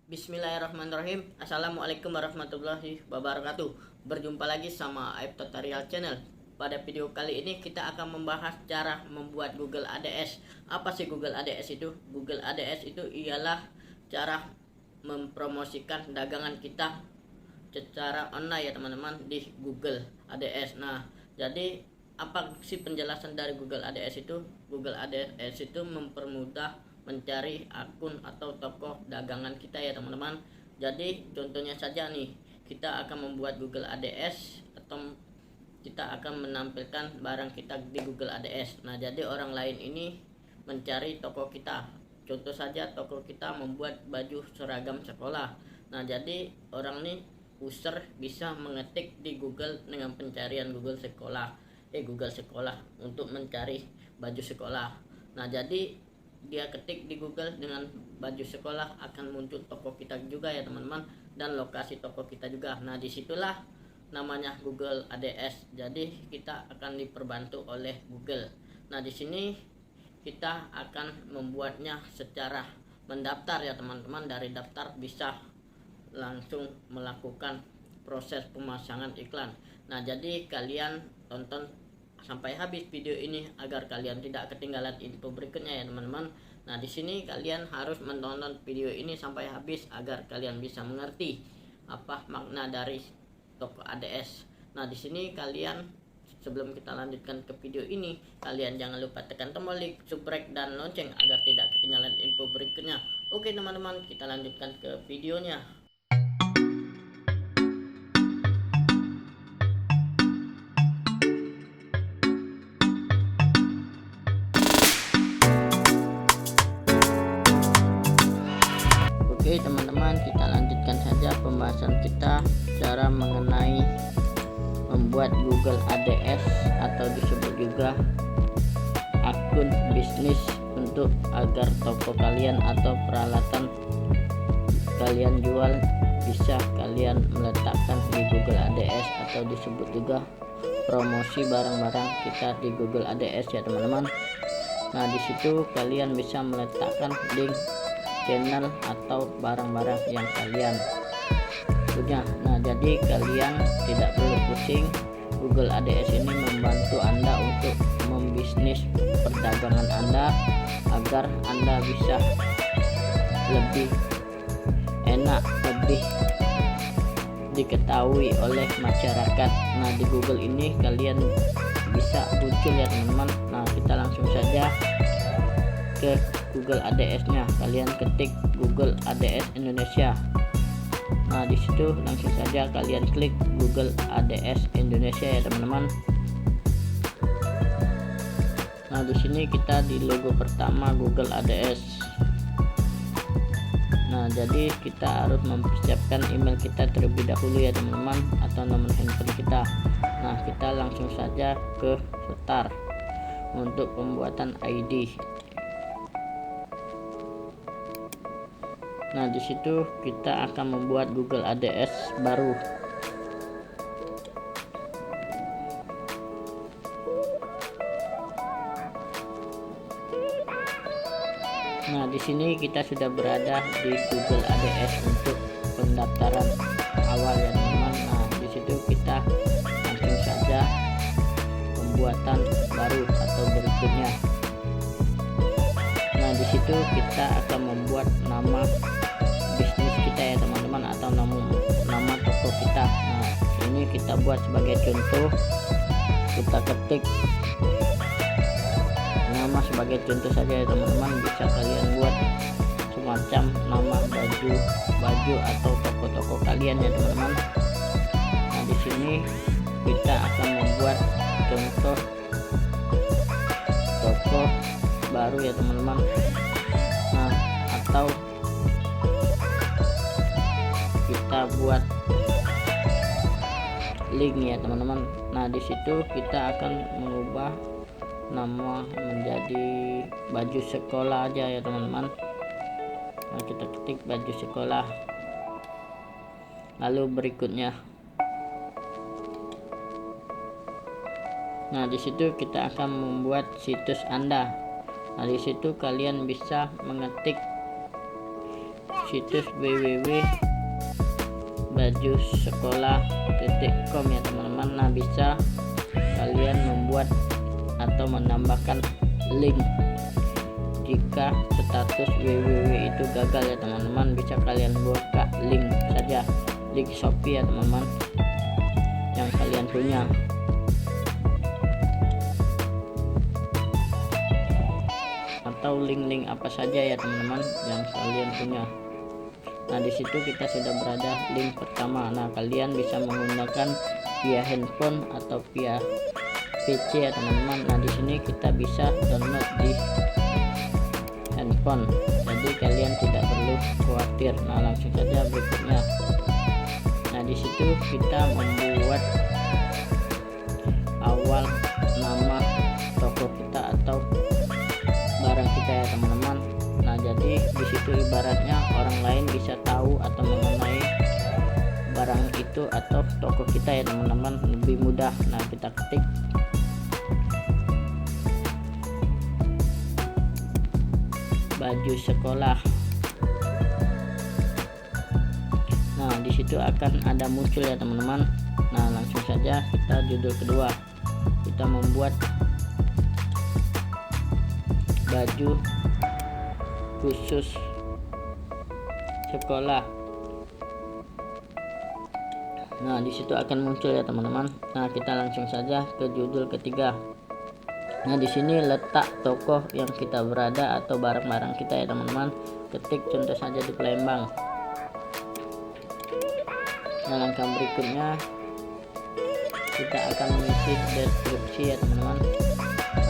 Bismillahirrahmanirrahim. Assalamualaikum warahmatullahi wabarakatuh. Berjumpa lagi sama Aib Tutorial Channel. Pada video kali ini kita akan membahas cara membuat Google ADS. Apa sih Google ADS itu? Google ADS itu ialah cara mempromosikan dagangan kita secara online ya teman-teman di Google ADS. Nah, jadi apa sih penjelasan dari Google ADS itu? Google ADS itu mempermudah mencari akun atau toko dagangan kita ya teman-teman. Jadi contohnya saja nih, kita akan membuat Google ADS atau kita akan menampilkan barang kita di Google ADS. Nah, jadi orang lain ini mencari toko kita. Contoh saja toko kita membuat baju seragam sekolah. Nah, jadi orang nih user bisa mengetik di Google dengan pencarian Google Sekolah untuk mencari baju sekolah. Nah, jadi dia ketik di Google dengan baju sekolah, akan muncul toko kita juga ya teman-teman, dan lokasi toko kita juga. Nah, disitulah namanya Google ADS. Jadi kita akan diperbantu oleh Google. Nah, di sini kita akan membuatnya secara mendaftar ya teman-teman. Dari daftar bisa langsung melakukan proses pemasangan iklan. Nah, jadi kalian tonton sampai habis video ini agar kalian tidak ketinggalan info berikutnya ya teman-teman. Nah, di sini kalian harus menonton video ini sampai habis agar kalian bisa mengerti apa makna dari toko ADS. Nah, di sini kalian, sebelum kita lanjutkan ke video ini, kalian jangan lupa tekan tombol like, subscribe dan lonceng agar tidak ketinggalan info berikutnya. Oke teman-teman, kita lanjutkan ke videonya. Oke teman-teman, kita lanjutkan saja pembahasan kita cara mengenai membuat Google ADS atau disebut juga akun bisnis untuk agar toko kalian atau peralatan kalian jual bisa kalian meletakkan di Google ADS atau disebut juga promosi barang-barang kita di Google ADS ya teman-teman. Nah, disitu kalian bisa meletakkan link channel atau barang-barang yang kalian punya. Nah, jadi kalian tidak perlu pusing. Google ADS ini membantu Anda untuk membisnis perdagangan Anda agar Anda bisa lebih enak, lebih diketahui oleh masyarakat. Nah, di Google ini kalian bisa muncul ya teman-teman. Nah, kita langsung saja ke Google ADS-nya. Kalian ketik Google ADS Indonesia. Nah, disitu langsung saja kalian klik Google ADS Indonesia ya teman-teman. Nah, di sini kita di logo pertama Google ADS. Nah, jadi kita harus mempersiapkan email kita terlebih dahulu ya teman-teman, atau nomor handphone kita. Nah, kita langsung saja ke start untuk pembuatan ID. Nah, di situ kita akan membuat Google ADS baru. Nah, di sini kita sudah berada di Google ADS untuk pendaftaran awal ya teman-teman. Nah, di situ kita langsung saja pembuatan baru atau berikutnya. Nah, di situ kita akan membuat nama bisnis kita ya teman-teman, atau nama toko kita. Nah, ini kita buat sebagai contoh. Kita ketik nama sebagai contoh saja ya teman-teman. Bisa kalian buat semacam nama baju atau toko-toko kalian ya teman-teman. Nah, di sini kita akan membuat contoh toko baru ya teman-teman. Nah, atau kita buat link ya teman-teman. Nah, di situ kita akan mengubah nama menjadi baju sekolah aja ya teman-teman. Nah, kita ketik baju sekolah. Lalu berikutnya. Nah, di situ kita akan membuat situs Anda. Nah, di situ kalian bisa mengetik situs www.bajusekolah.com ya teman-teman. Nah, bisa kalian membuat atau menambahkan link. Jika status www itu gagal ya teman-teman, bisa kalian buka link saja, link Shopee ya teman-teman yang kalian punya, atau link-link apa saja ya teman-teman yang kalian punya. Nah, di situ kita sudah berada link pertama. Nah, kalian bisa menggunakan via handphone atau via PC ya teman-teman. Nah, di sini kita bisa download di handphone, jadi kalian tidak perlu khawatir. Nah, langsung saja berikutnya. Nah, di situ kita membuat awal nama toko kita atau barang kita ya teman-teman. Nah, jadi di situ ibaratnya orang lain bisa tahu atau mengenai barang itu atau toko kita ya teman-teman, lebih mudah. Nah, kita ketik baju sekolah. Nah, di situ akan ada muncul ya teman-teman. Nah, langsung saja kita judul kedua, kita membuat baju khusus sekolah. Nah, di situ akan muncul ya teman-teman. Nah, kita langsung saja ke judul ketiga. Nah, di sini letak toko yang kita berada atau barang-barang kita ya teman-teman. Ketik contoh saja di Palembang. Nah, langkah berikutnya kita akan mengisi deskripsi ya teman-teman.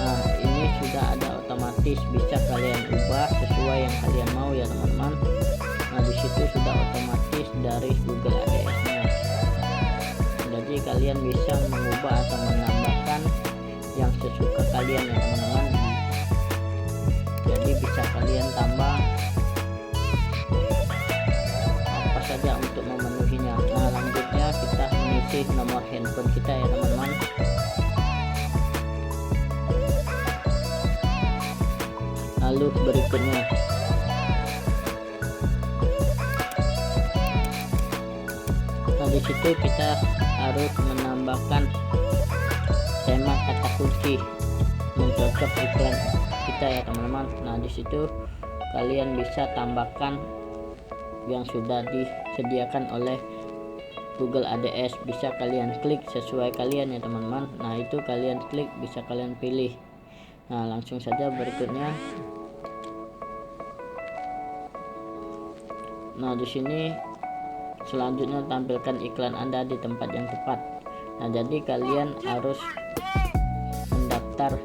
Nah, ini sudah ada otomatis, bisa kalian ubah sesuai yang kalian mau ya teman-teman. Nah, di situ sudah otomatis dari Google ADS-nya. Jadi kalian bisa mengubah atau menambahkan yang sesuka kalian ya teman-teman. Jadi bisa kalian tambah apa saja untuk memenuhinya. Nah, lanjutnya kita mengisi nomor handphone kita ya teman-teman. Lalu berikutnya nah, di situ kita harus menambahkan tema kata kunci mencocok iklan kita ya teman-teman. Nah, di situ kalian bisa tambahkan yang sudah disediakan oleh Google ADS, bisa kalian klik sesuai kalian ya teman-teman. Nah, itu kalian klik, bisa kalian pilih. Nah, langsung saja berikutnya. Nah, di sini selanjutnya tampilkan iklan Anda di tempat yang tepat. Nah, jadi kalian harus mendaftar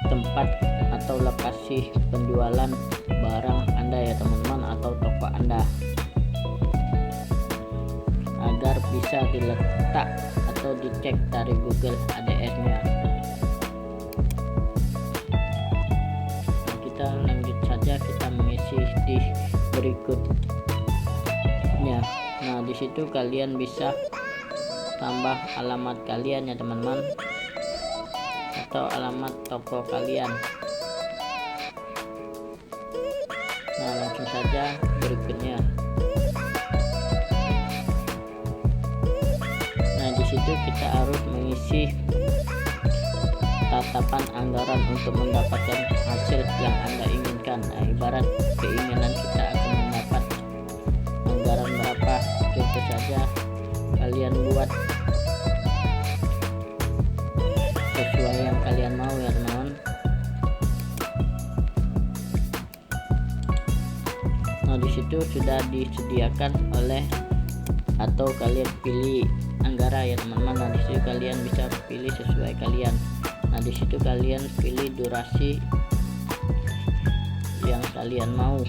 tempat atau lokasi penjualan barang Anda ya teman-teman, atau toko Anda, agar bisa diletak atau dicek dari Google ADS-nya. Nah, kita lanjut saja, kita mengisi di berikutnya. Nah, di situ kalian bisa tambah alamat kalian ya teman-teman, atau alamat toko kalian. Nah, langsung saja berikutnya. Nah, di situ kita harus mengisi tatapan anggaran untuk mendapatkan hasil yang Anda inginkan. Nah, ibarat keinginan kita akan mendapat anggaran berapa, contoh saja kalian buat sesuai yang kalian mau ya teman-teman. Nah, di situ sudah disediakan oleh atau kalian pilih anggaran ya teman-teman. Nah, di situ kalian bisa pilih sesuai kalian. Nah, di situ kalian pilih durasi yang kalian mau.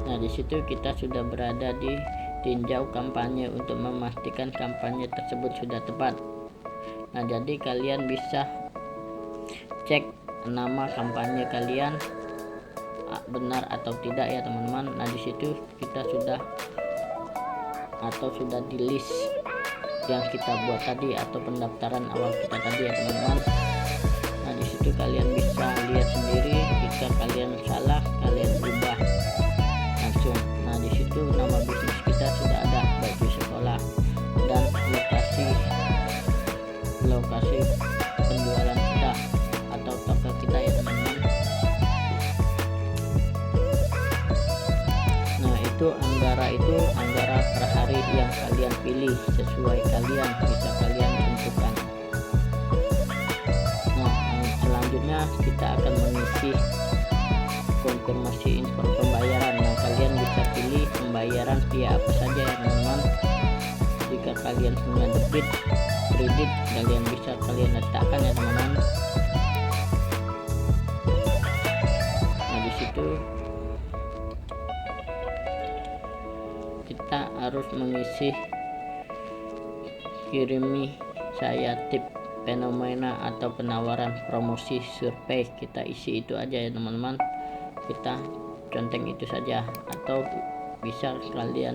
Nah, di situ kita sudah berada di tinjau kampanye untuk memastikan kampanye tersebut sudah tepat. Nah, jadi kalian bisa cek nama kampanye kalian benar atau tidak ya teman-teman. Nah, di situ kita sudah di list yang kita buat tadi atau pendaftaran awal kita tadi ya teman-teman. Nah, di situ kalian bisa lihat lokasi penjualan kita atau toko kita ya teman-teman. Nah itu anggara per hari yang kalian pilih sesuai kalian, bisa kalian tentukan. Nah selanjutnya kita akan mengisi konfirmasi info pembayaran. Nah kalian bisa pilih pembayaran via apa saja ya teman-teman. Jika kalian punya debit, kredit, kalian bisa kalian letakkan ya teman-teman. Nah di situ kita harus mengisi kirimi saya tip fenomena atau penawaran promosi survei, kita isi itu aja ya teman-teman. Kita conteng itu saja, atau bisa kalian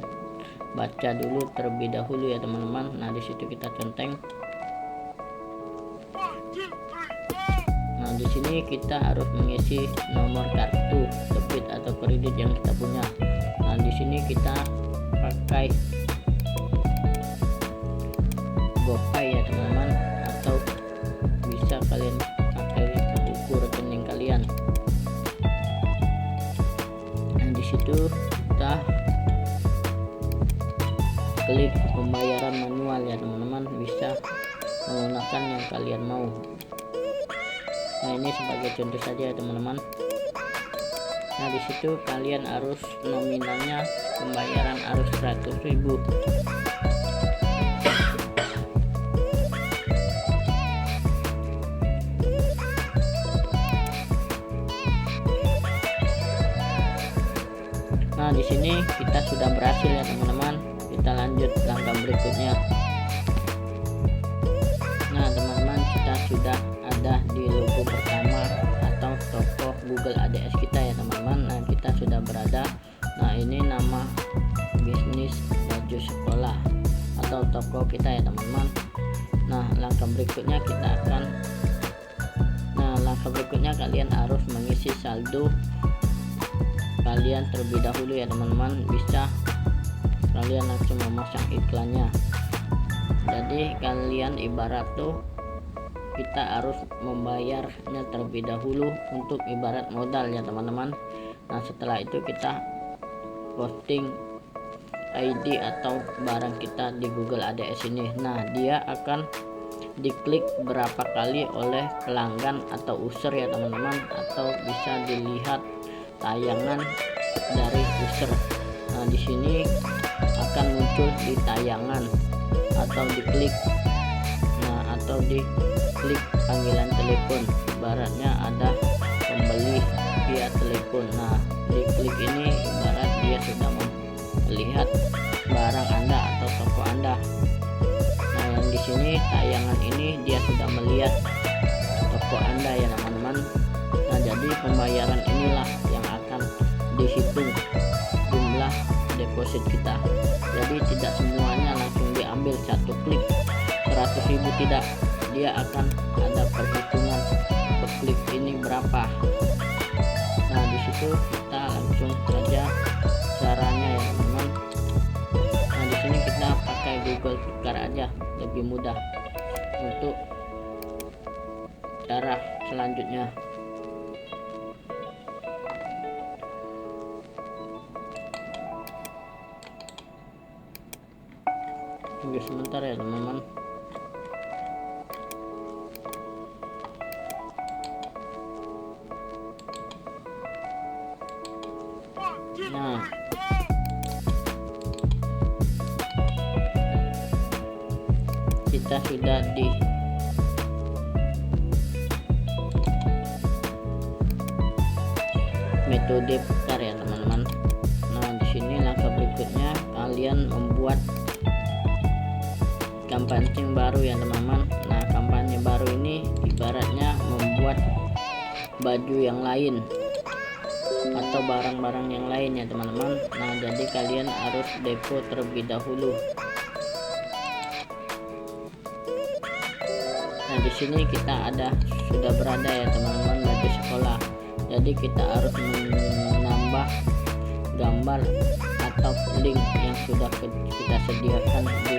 baca dulu terlebih dahulu ya teman-teman. Nah di situ kita conteng. Nah di sini kita harus mengisi nomor kartu debit atau kredit yang kita punya. Nah di sini kita pakai GoPay ya teman-teman, atau bisa kalian pakai buku rekening kalian. Nah di situ kita klik pembayaran manual ya teman-teman, bisa menggunakan yang kalian mau. Nah ini sebagai contoh saja ya teman-teman. Nah di situ kalian harus nominalnya pembayaran harus 100.000. Nah di sini kita sudah berhasil ya teman-teman. Kita lanjut langkah berikutnya. Nah teman-teman, kita sudah ada di logo pertama atau toko Google ADS kita ya teman-teman. Nah kita sudah berada. Nah ini nama bisnis baju sekolah atau toko kita ya teman-teman. Nah langkah berikutnya kalian harus mengisi saldo kalian terlebih dahulu ya teman-teman. Bisa kalian langsung memasang iklannya. Jadi kalian ibarat tuh kita harus membayarnya terlebih dahulu untuk ibarat modal ya teman-teman. Nah setelah itu kita posting ID atau barang kita di Google ADS ini. Nah dia akan diklik berapa kali oleh pelanggan atau user ya teman-teman, atau bisa dilihat tayangan dari user. Nah di sini akan muncul di tayangan atau diklik. Nah atau diklik panggilan telepon, ibaratnya ada pembeli via telepon. Nah diklik ini ibarat dia sudah melihat barang Anda atau toko Anda. Nah yang di sini tayangan ini dia sudah melihat toko Anda ya teman-teman. Nah jadi pembayaran inilah yang akan dihitung jumlah deposit kita. Jadi tidak semuanya langsung diambil satu klik 100.000, tidak, dia akan ada perhitungan per klik ini berapa. Nah disitu kita langsung saja caranya ya teman-teman. Nah di sini kita pakai Google Tukar aja, lebih mudah untuk cara selanjutnya. Tunggu sebentar ya teman-teman. Nah kita sudah di metode putar ya teman-teman. Nah di sini langkah berikutnya kalian membuat kampanye baru ya teman-teman. Nah kampanye baru ini ibaratnya membuat baju yang lain atau barang-barang yang lain ya teman-teman. Nah jadi kalian harus depo terlebih dahulu. Nah di sini kita sudah berada ya teman-teman baju sekolah. Jadi kita harus menambah gambar atau link yang sudah kita sediakan di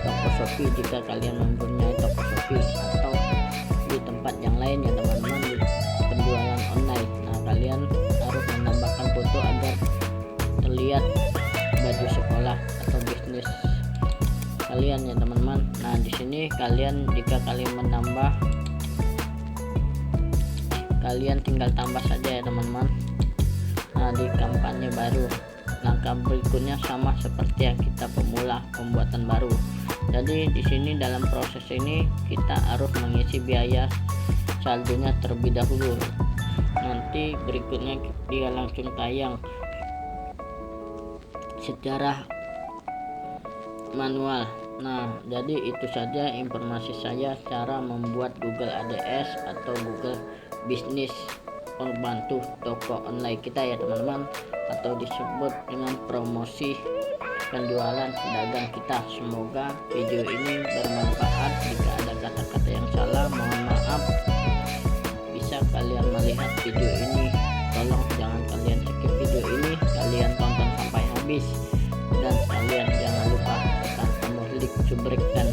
toko Shopee jika kalian mempunyai toko Shopee. Shopee atau di tempat yang lain ya teman-teman, di penjualan online. Nah, kalian harus menambahkan foto agar terlihat baju sekolah atau bisnis kalian ya teman-teman. Nah, di sini kalian jika kalian menambah, kalian tinggal tambah saja ya teman-teman. Nah, di kampanye baru, langkah berikutnya sama seperti yang kita pemula pembuatan baru. Jadi di sini dalam proses ini kita harus mengisi biaya saldonya terlebih dahulu. Nanti berikutnya dia langsung tayang secara manual. Nah, jadi itu saja informasi saya cara membuat Google ADS atau Google Bisnis membantu toko online kita ya teman-teman, atau disebut dengan promosi penjualan pedagang kita. Semoga video ini bermanfaat. Jika ada kata-kata yang salah, mohon maaf. Bisa kalian melihat video ini, tolong jangan kalian skip video ini, kalian tonton sampai habis, dan kalian jangan lupa tekan tombol like, subrek, dan